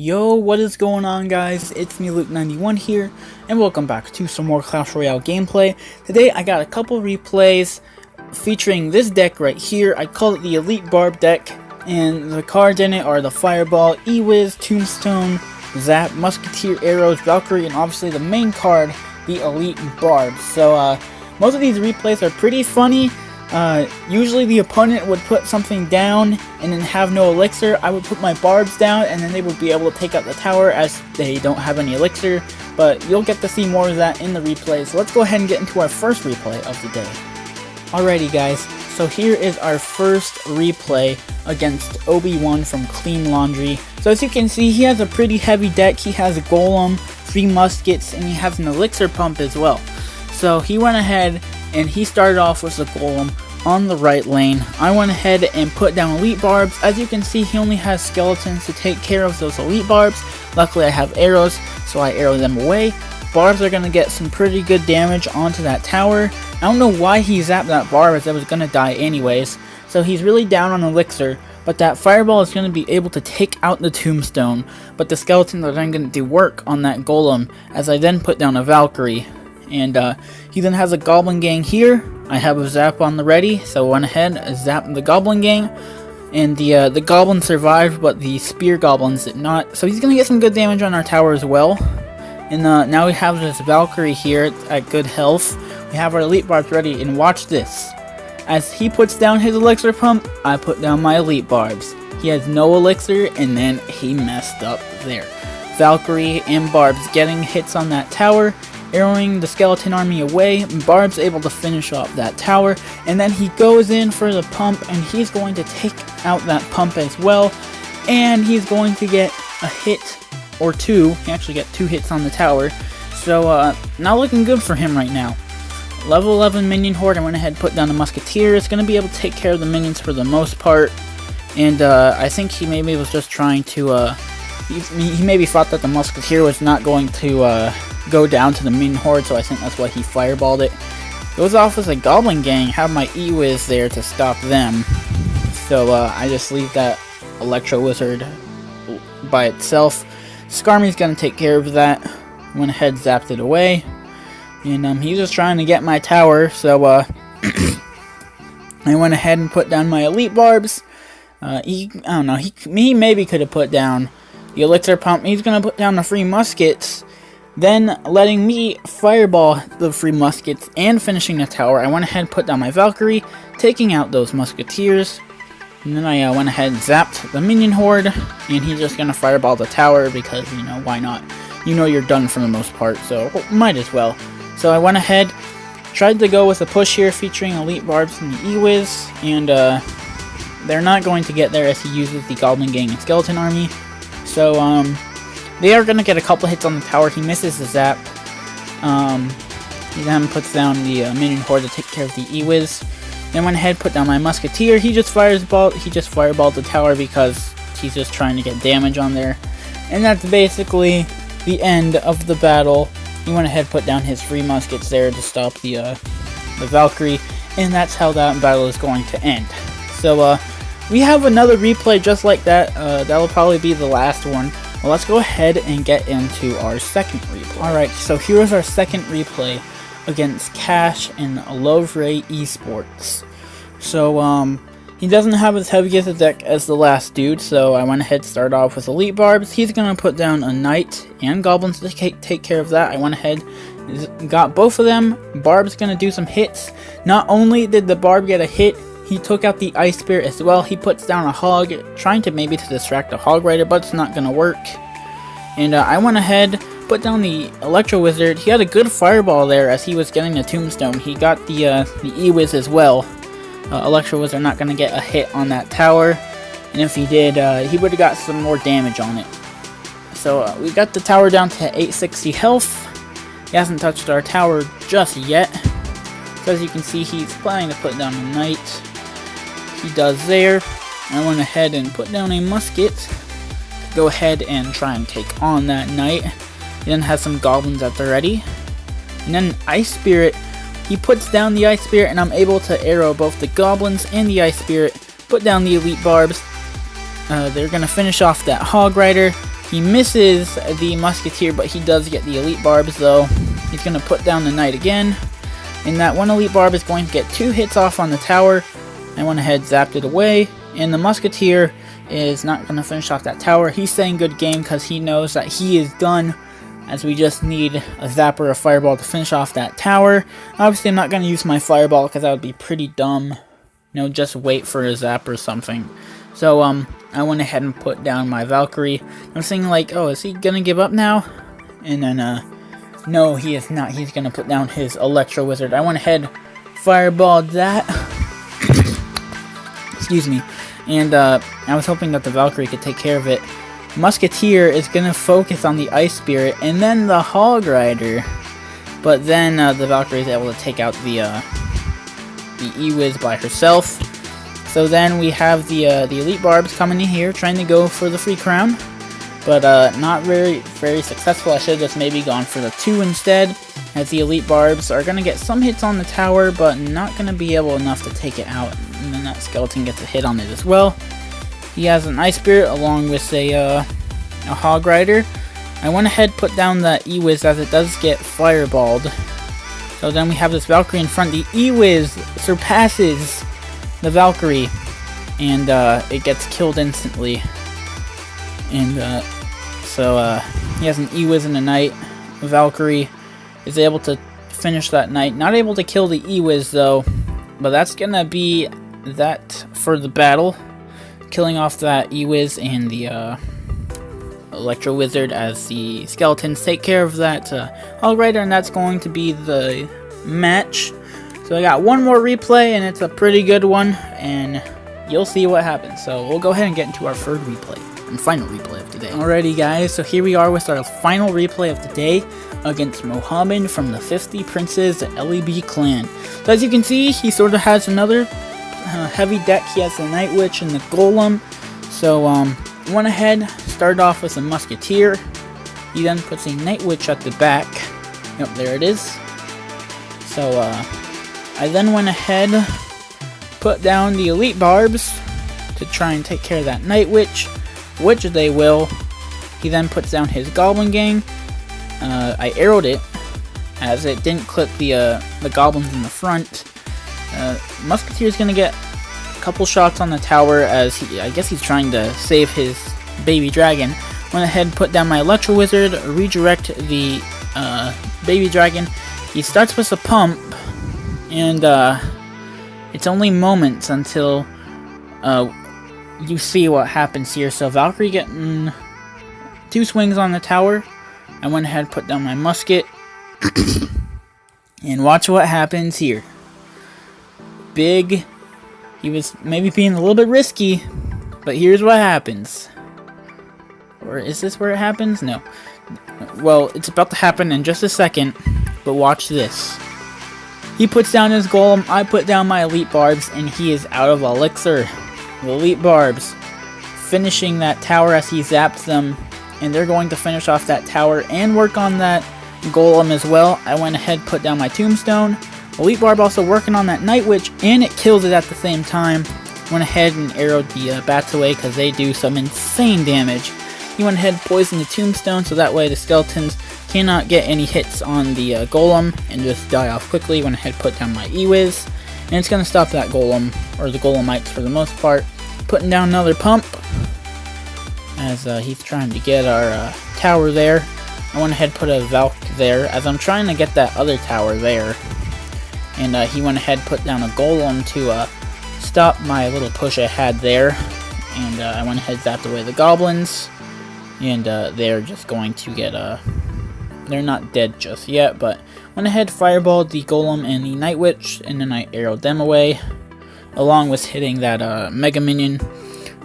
Yo, what is going on, guys? It's me, Luke91 here, and welcome back to some more Clash Royale gameplay. Today I got a couple replays featuring this deck right here. I call it the Elite Barb deck, and the cards in it are the Fireball, E-Wiz, Tombstone, Zap, Musketeer, Arrows, Valkyrie, and obviously the main card, the Elite Barb. So most of these replays are pretty funny. Usually the opponent would put something down and then have no elixir. I would put my barbs down and then they would be able to take out the tower as they don't have any elixir. But you'll get to see more of that in the replay. So let's go ahead and get into our first replay of the day. Alrighty guys, so here is our first replay against Obi-Wan from Clean Laundry. So as you can see, he has a pretty heavy deck. He has a Golem, 3 muskets, and he has an elixir pump as well. So he went ahead and he started off with the Golem on the right lane. I went ahead and put down Elite Barbs. As you can see, he only has skeletons to take care of those Elite Barbs. Luckily I have arrows, so I arrow them away. Barbs are going to get some pretty good damage onto that tower. I don't know why he zapped that barb, as I was going to die anyways. So he's really down on elixir, but that fireball is going to be able to take out the tombstone. But the skeletons are then going to do work on that golem, as I then put down a Valkyrie. And he then has a goblin gang here. I have a zap on the ready, so I went ahead and zapped the goblin gang. And the goblin survived, but the spear goblins did not. So he's going to get some good damage on our tower as well. And now we have this Valkyrie here at good health. We have our Elite Barbs ready, and watch this. As he puts down his elixir pump, I put down my Elite Barbs. He has no elixir, and then he messed up there. Valkyrie and Barbs getting hits on that tower, arrowing the skeleton army away. Barb's able to finish off that tower, and then he goes in for the pump, and he's going to take out that pump as well, and he's going to get a hit or two. He actually got 2 hits on the tower, so not looking good for him right now. Level 11 minion horde. I went ahead and put down a musketeer. It's going to be able to take care of the minions for the most part, and I think he maybe was just trying to he maybe thought that the musketeer was not going to go down to the minion horde, so I think that's why he fireballed it. Goes off as a goblin gang. Have my E-Wiz there to stop them, so I just leave that Electro Wizard by itself. Skarmy's gonna take care of that. Went ahead, zapped it away, and he's just trying to get my tower, so I went ahead and put down my Elite Barbs. I don't know, he maybe could have put down the elixir pump. He's gonna put down the 3 muskets, then letting me fireball the 3 muskets and finishing the tower. I went ahead and put down my Valkyrie, taking out those musketeers. And then I went ahead and zapped the minion horde, and he's just gonna fireball the tower because, you know, why not? You know you're done for the most part, so might as well. So I went ahead, tried to go with a push here featuring Elite Barbs and the E-Wiz, and they're not going to get there as he uses the Goblin Gang and Skeleton Army. So they are gonna get a couple hits on the tower. He misses the zap. He then puts down the minion horde to take care of the E-Wiz. Then went ahead, put down my musketeer. He just fireballed the tower because he's just trying to get damage on there. And that's basically the end of the battle. He went ahead, put down his 3 muskets there to stop the Valkyrie, and that's how that battle is going to end. So we have another replay just like that. That'll probably be the last one. Well, let's go ahead and get into our second replay. Alright, so here's our second replay against Cash and Lovray Esports. So, he doesn't have as heavy as a deck as the last dude, so I went ahead and started off with Elite Barbs. He's going to put down a Knight and Goblins to take care of that. I went ahead, got both of them. Barb's going to do some hits. Not only did the Barb get a hit, he took out the Ice Spirit as well. He puts down a Hog, trying to maybe to distract the Hog Rider, but it's not going to work. And I went ahead, put down the Electro Wizard. He had a good fireball there as he was getting the Tombstone. He got the E-Wiz as well. Electro Wizard not going to get a hit on that tower, and if he did, he would have got some more damage on it. So we got the tower down to 860 health. He hasn't touched our tower just yet. So as you can see, he's planning to put down a Knight. He does there. I went ahead and put down a musket. Go ahead and try and take on that Knight. He then has some goblins at the ready. And then Ice Spirit. He puts down the Ice Spirit, and I'm able to arrow both the goblins and the Ice Spirit. Put down the Elite Barbs. They're going to finish off that Hog Rider. He misses the Musketeer, but he does get the Elite Barbs though. He's going to put down the Knight again. And that one Elite Barb is going to get 2 hits off on the tower. I went ahead, zapped it away. And the Musketeer is not going to finish off that tower. He's saying good game because he knows that he is done, as we just need a Zap or a Fireball to finish off that tower. Obviously, I'm not going to use my Fireball because that would be pretty dumb. You know, just wait for a Zap or something. So, I went ahead and put down my Valkyrie. I'm thinking like, oh, is he going to give up now? And then, no, he is not. He's going to put down his Electro Wizard. I went ahead, Fireballed that. Excuse me. And, I was hoping that the Valkyrie could take care of it. Musketeer is going to focus on the Ice Spirit and then the Hog Rider. But then the Valkyrie is able to take out the E-Wiz by herself. So then we have the Elite Barbs coming in here trying to go for the free crown. But not very successful. I should have just maybe gone for the 2 instead, as the Elite Barbs are going to get some hits on the tower, but not going to be able enough to take it out. And then that Skeleton gets a hit on it as well. He has an Ice Spirit along with a Hog Rider. I went ahead, put down the E-Wiz as it does get fireballed. So then we have this Valkyrie in front. The E-Wiz surpasses the Valkyrie, and it gets killed instantly. And so he has an E-Wiz and a Knight. Valkyrie is able to finish that Knight. Not able to kill the E-Wiz though, but that's gonna be that for the battle. Killing off that E-Wiz and the Electro Wizard as the Skeletons take care of that Hog Rider, and that's going to be the match. So I got one more replay, and it's a pretty good one, and you'll see what happens. So we'll go ahead and get into our third replay, and final replay of today. Alrighty guys, so here we are with our final replay of the day against Mohammed from the 50 Princes LEB clan. So as you can see, he sort of has another heavy deck. He has the Night Witch and the Golem. So went ahead, started off with a Musketeer. He then puts a Night Witch at the back. Yep, there it is. So I then went ahead, put down the Elite Barbs to try and take care of that Night Witch, which they will. He then puts down his Goblin Gang. I arrowed it as it didn't clip the goblins in the front. Musketeer is going to get a couple shots on the tower as I guess he's trying to save his baby dragon. Went ahead and put down my Electro Wizard, redirect the baby dragon. He starts with a pump, and it's only moments until you see what happens here. So Valkyrie getting 2 swings on the tower. I went ahead and put down my musket, and watch what happens here. Big. He was maybe being a little bit risky, but here's what happens. Or is this where it happens? No. Well, it's about to happen in just a second, but watch this. He puts down his Golem, I put down my Elite Barbs, and he is out of Elixir. The Elite Barbs finishing that tower as he zaps them, and they're going to finish off that tower and work on that Golem as well. I went ahead, put down my Tombstone. Elite Barb also working on that Night Witch, and it kills it at the same time. Went ahead and arrowed the bats away because they do some insane damage. He went ahead and poisoned the Tombstone so that way the Skeletons cannot get any hits on the Golem and just die off quickly. Went ahead and put down my E-Wiz, and it's going to stop that Golem, or the Golemites for the most part. Putting down another pump as he's trying to get our tower there. I went ahead and put a Valk there as I'm trying to get that other tower there. And he went ahead and put down a Golem to stop my little push I had there. And I went ahead and zapped away the Goblins. And they're just going to get, they're not dead just yet, but went ahead, fireballed the Golem and the Night Witch, and then I arrowed them away, along with hitting that Mega Minion.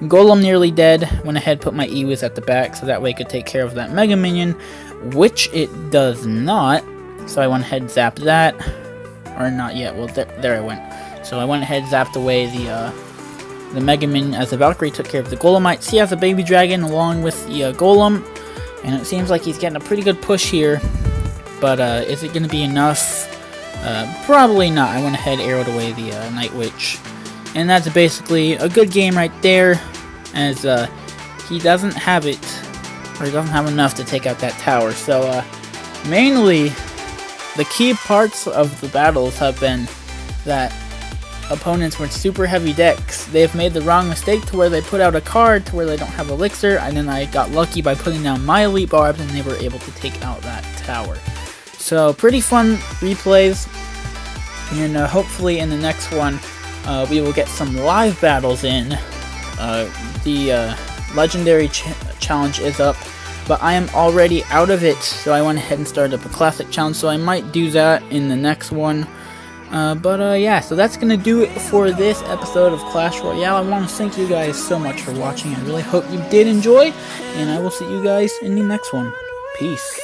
Golem nearly dead. Went ahead, put my E-Wiz at the back, so that way it could take care of that Mega Minion, which it does not. So I went ahead and zapped that. Or not yet. Well, there I went. So I went ahead and zapped away the Mega Minion as the Valkyrie took care of the Golemites. He has a baby dragon along with the Golem, and it seems like he's getting a pretty good push here. But is it going to be enough? Probably not. I went ahead and arrowed away the Night Witch, and that's basically a good game right there. As he doesn't have it or he doesn't have enough to take out that tower. So mainly the key parts of the battles have been that opponents with super heavy decks, they've made the wrong mistake to where they put out a card to where they don't have elixir, and then I got lucky by putting down my elite barbs and they were able to take out that tower. So pretty fun replays, and hopefully in the next one we will get some live battles in. The legendary challenge is up, but I am already out of it, so I went ahead and started up a classic challenge, so I might do that in the next one. Yeah, so that's gonna do it for this episode of Clash Royale. I want to thank you guys so much for watching. I really hope you did enjoy, and I will see you guys in the next one. Peace.